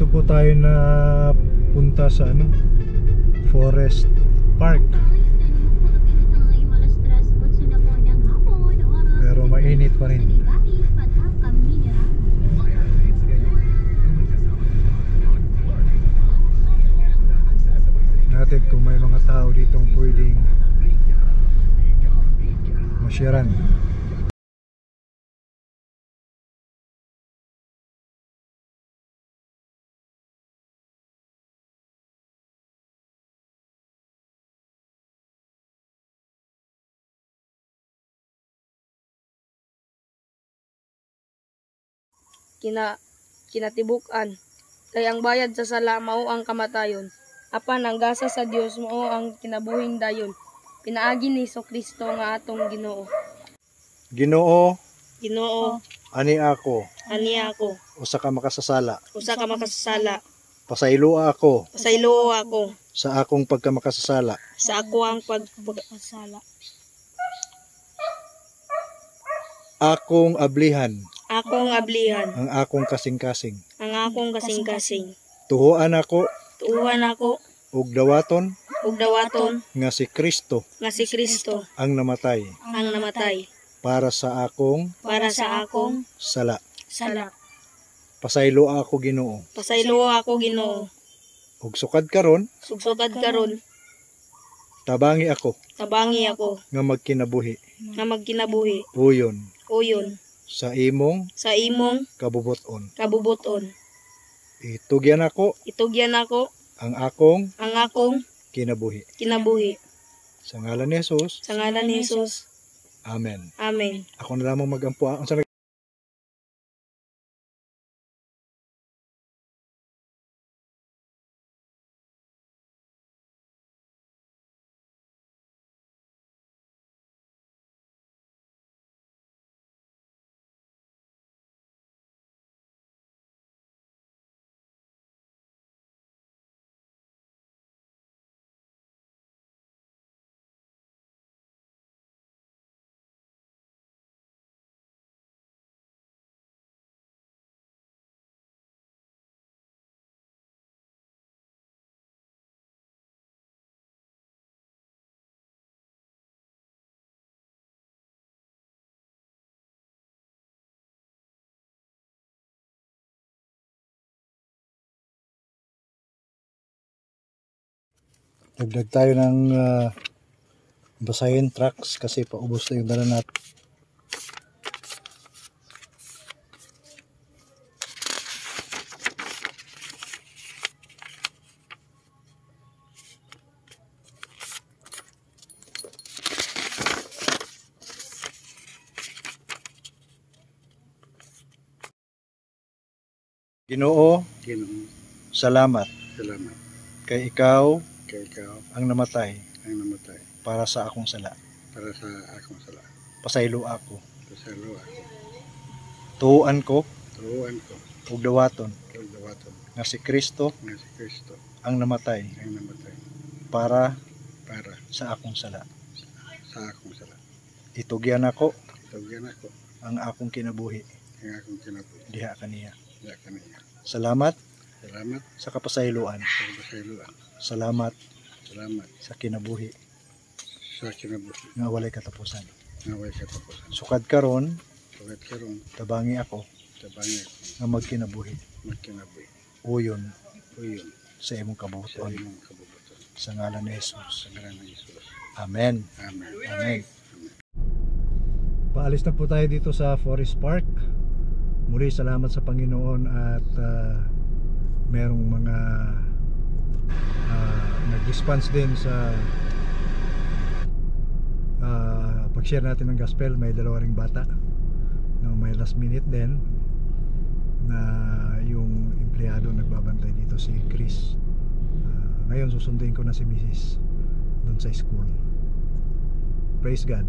po tayo na punta sa Forest Park. Pero mainit pa rin. Natin kung may mga tao ditong pwedeng masyaran. Kinatibukan kay ang bayad sa sala mao ang kamatayon, apan ang gasa sa Dios mao ang kinabuhing dayon. Pinaagi ni Kristo nga atong Ginoo. Ginoo, ani ako usa ka makasasala. Pasaylo ako sa akong pagkamakasasala. Akong ablihan ang akong kasing-kasing. Tuhuan ako ug dawaton nga si Kristo ang namatay para sa akong sala. Pasaylo ako Ginoo. Ug sukad karon tabangi ako nga magkinabuhi uyon sa imong kabubuton. Itugyan ako ang akong kinabuhi. Sa ngalan ni Jesus. Amen. Ako na lamang magampo. Dagdag tayo ng basahin trucks kasi paubos na yung dala natin. Ginoo, salamat kay ikaw ang namatay para sa akong sala. Pasaylo ako. Tuhuan ko ug dawaton nga si Kristo ang namatay para sa akong sala. Itugyan ako ang akong kinabuhi diha kaniya. Salamat sa kapasayloan. Salamat sa kinabuhi nga walay katapusan. Sukad karon tabangi ako nga magkinabuhi uyon sa imong kabubuton. Sa ngalan ni Jesus. Amen. Paalis na po tayo dito sa Forest Park. Muli salamat sa Panginoon at merong mga nag-response din sa pag-share natin ng gospel. May dalawa ring bata no, may last minute din na yung empleyado nagbabantay dito si Chris. Ngayon susunduin ko na si Mrs. doon sa school. Praise God.